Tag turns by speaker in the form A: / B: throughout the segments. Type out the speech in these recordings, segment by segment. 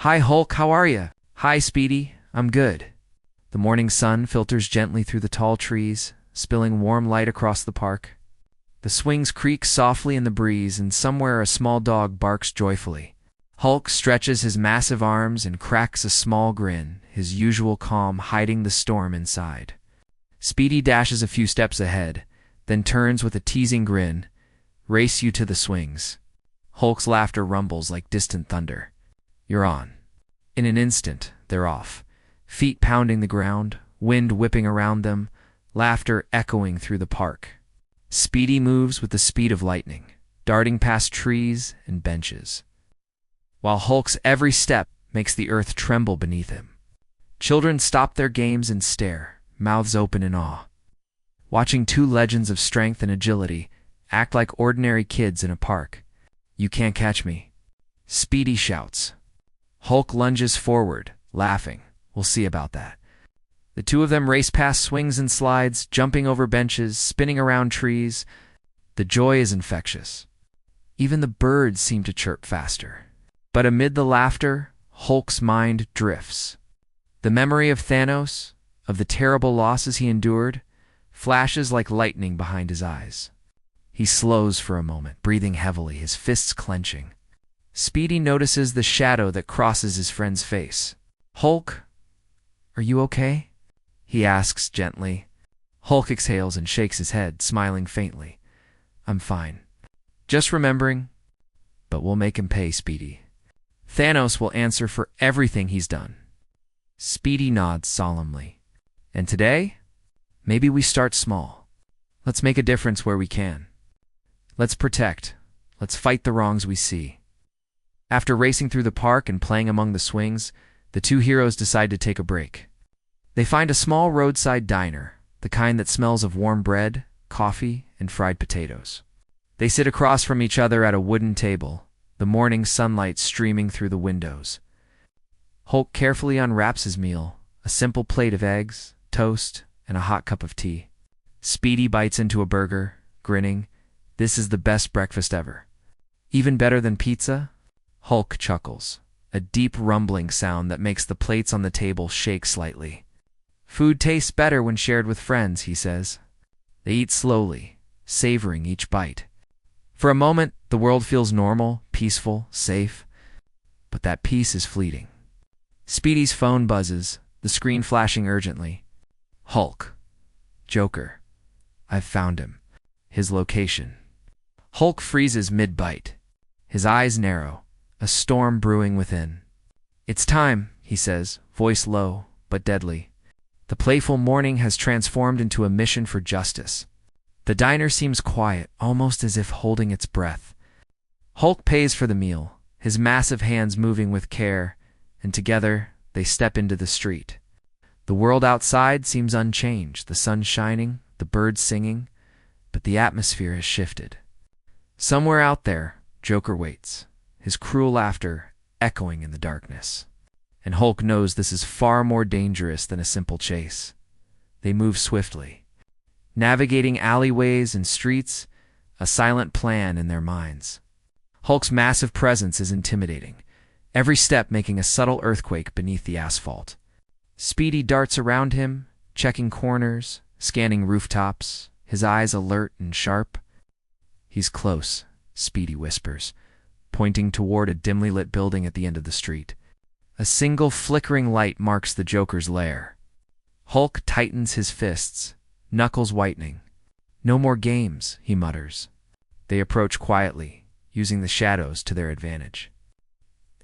A: Hi Hulk, how are ya? Hi Speedy, I'm good. The morning sun filters gently through the tall trees, spilling warm light across the park. The swings creak softly in the breeze, and somewhere a small dog barks joyfully. Hulk stretches his massive arms and cracks a small grin, his usual calm hiding the storm inside. Speedy dashes a few steps ahead, then turns with a teasing grin. Race you to the swings. Hulk's laughter rumbles like distant thunder. You're on. In an instant, they're off. Feet pounding the ground, wind whipping around them, laughter echoing through the park. Speedy moves with the speed of lightning, darting past trees and benches, while Hulk's every step makes the earth tremble beneath him. Children stop their games and stare, mouths open in awe, watching two legends of strength and agility act like ordinary kids in a park. You can't catch me, Speedy shouts. Hulk lunges forward, laughing. We'll see about that. The two of them race past swings and slides, jumping over benches, spinning around trees. The joy is infectious. Even the birds seem to chirp faster. But amid the laughter, Hulk's mind drifts. The memory of Thanos, of the terrible losses he endured, flashes like lightning behind his eyes. He slows for a moment, breathing heavily, his fists clenching. Speedy notices the shadow that crosses his friend's face. Hulk, are you okay? He asks gently. Hulk exhales and shakes his head, smiling faintly. I'm fine. Just remembering, but we'll make him pay, Speedy. Thanos will answer for everything he's done. Speedy nods solemnly. And today, maybe we start small. Let's make a difference where we can. Let's protect. Let's fight the wrongs we see. After racing through the park and playing among the swings, the two heroes decide to take a break. They find a small roadside diner, the kind that smells of warm bread, coffee, and fried potatoes. They sit across from each other at a wooden table, the morning sunlight streaming through the windows. Hulk carefully unwraps his meal, a simple plate of eggs, toast, and a hot cup of tea. Speedy bites into a burger, grinning. This is the best breakfast ever. Even better than pizza? Hulk chuckles, a deep rumbling sound that makes the plates on the table shake slightly. Food tastes better when shared with friends, he says. They eat slowly, savoring each bite. For a moment, the world feels normal, peaceful, safe. But that peace is fleeting. Speedy's phone buzzes, the screen flashing urgently. Hulk. Joker. I've found him. His location. Hulk freezes mid-bite. His eyes narrow, a storm brewing within. It's time, he says, voice low but deadly. The playful morning has transformed into a mission for justice. The diner seems quiet, almost as if holding its breath. Hulk pays for the meal, his massive hands moving with care, and together they step into the street. The world outside seems unchanged, the sun shining, the birds singing, but the atmosphere has shifted. Somewhere out there, Joker waits, his cruel laughter echoing in the darkness. And Hulk knows this is far more dangerous than a simple chase. They move swiftly, navigating alleyways and streets, a silent plan in their minds. Hulk's massive presence is intimidating, every step making a subtle earthquake beneath the asphalt. Speedy darts around him, checking corners, scanning rooftops, his eyes alert and sharp. He's close, Speedy whispers, pointing toward a dimly lit building at the end of the street. A single flickering light marks the Joker's lair. Hulk tightens his fists, knuckles whitening. No more games, he mutters. They approach quietly, using the shadows to their advantage.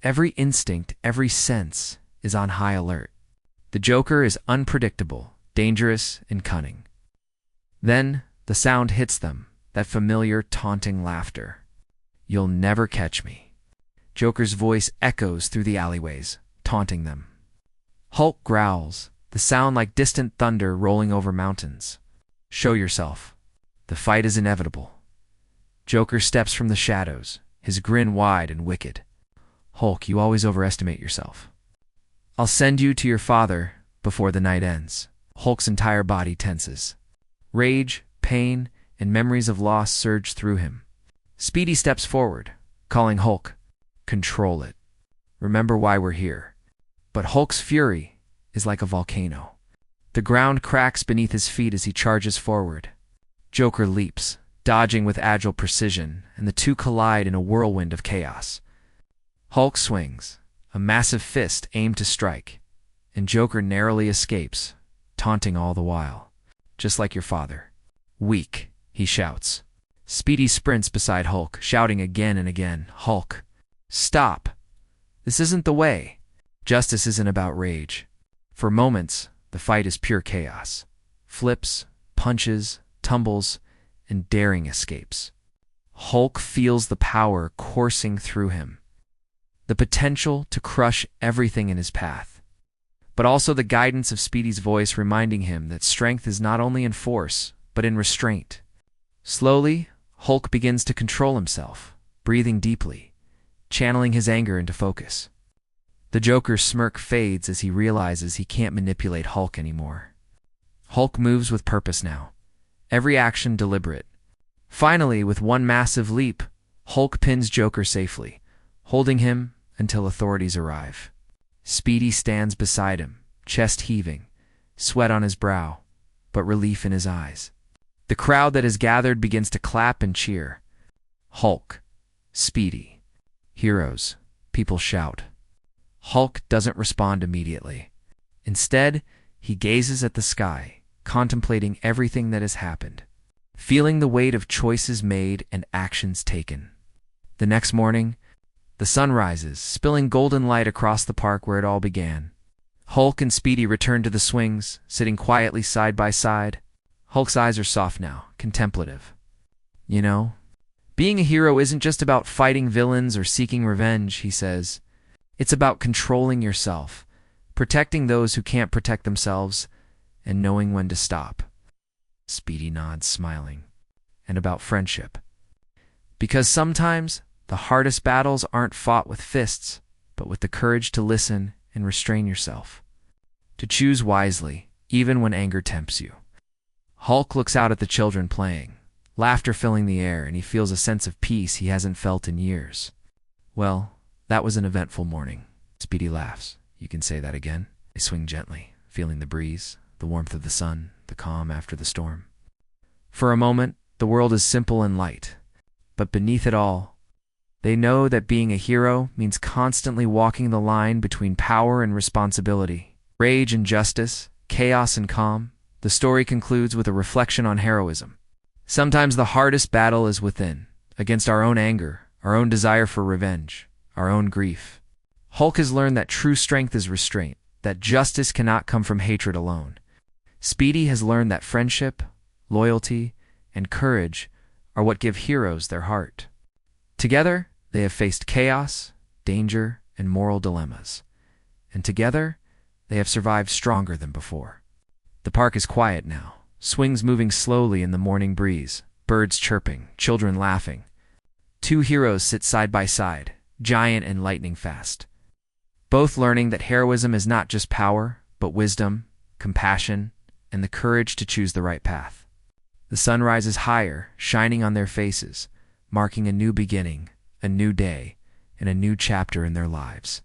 A: Every instinct, every sense is on high alert. The Joker is unpredictable, dangerous, and cunning. Then the sound hits them, that familiar, taunting laughter. You'll never catch me. Joker's voice echoes through the alleyways, taunting them. Hulk growls, the sound like distant thunder rolling over mountains. Show yourself. The fight is inevitable. Joker steps from the shadows, his grin wide and wicked. Hulk, you always overestimate yourself. I'll send you to your father before the night ends. Hulk's entire body tenses. Rage, pain, and memories of loss surge through him. Speedy steps forward, calling Hulk. Control it. Remember why we're here." But Hulk's fury is like a volcano. The ground cracks beneath his feet as he charges forward. Joker leaps, dodging with agile precision, and the two collide in a whirlwind of chaos. Hulk swings, a massive fist aimed to strike, and Joker narrowly escapes, taunting all the while. "Just like your father. Weak," he shouts. Speedy sprints beside Hulk, shouting again and again, "Hulk, stop! This isn't the way." Justice isn't about rage. For moments, the fight is pure chaos. Flips, punches, tumbles, and daring escapes. Hulk feels the power coursing through him, the potential to crush everything in his path, but also the guidance of Speedy's voice reminding him that strength is not only in force, but in restraint. Slowly, Hulk begins to control himself, breathing deeply, channeling his anger into focus. The Joker's smirk fades as he realizes he can't manipulate Hulk anymore. Hulk moves with purpose now, every action deliberate. Finally, with one massive leap, Hulk pins Joker safely, holding him until authorities arrive. Speedy stands beside him, chest heaving, sweat on his brow, but relief in his eyes. The crowd that has gathered begins to clap and cheer. "Hulk, Speedy, heroes," people shout. Hulk doesn't respond immediately. Instead, he gazes at the sky, contemplating everything that has happened, feeling the weight of choices made and actions taken. The next morning, the sun rises, spilling golden light across the park where it all began. Hulk and Speedy return to the swings, sitting quietly side by side. Hulk's eyes are soft now, contemplative. "You know, being a hero isn't just about fighting villains or seeking revenge," he says. "It's about controlling yourself, protecting those who can't protect themselves, and knowing when to stop." Speedy nods, smiling. "And about friendship. Because sometimes the hardest battles aren't fought with fists, but with the courage to listen and restrain yourself. To choose wisely, even when anger tempts you." Hulk looks out at the children playing, laughter filling the air, and he feels a sense of peace he hasn't felt in years. "Well, that was an eventful morning." Speedy laughs. "You can say that again." They swing gently, feeling the breeze, the warmth of the sun, the calm after the storm. For a moment, the world is simple and light, but beneath it all, they know that being a hero means constantly walking the line between power and responsibility, rage and justice, chaos and calm. The story concludes with a reflection on heroism. Sometimes the hardest battle is within, against our own anger, our own desire for revenge, our own grief. Hulk has learned that true strength is restraint, that justice cannot come from hatred alone. Speedy has learned that friendship, loyalty, and courage are what give heroes their heart. Together, they have faced chaos, danger, and moral dilemmas. And together, they have survived stronger than before. The park is quiet now, swings moving slowly in the morning breeze, birds chirping, children laughing. Two heroes sit side by side, giant and lightning fast, both learning that heroism is not just power, but wisdom, compassion, and the courage to choose the right path. The sun rises higher, shining on their faces, marking a new beginning, a new day, and a new chapter in their lives.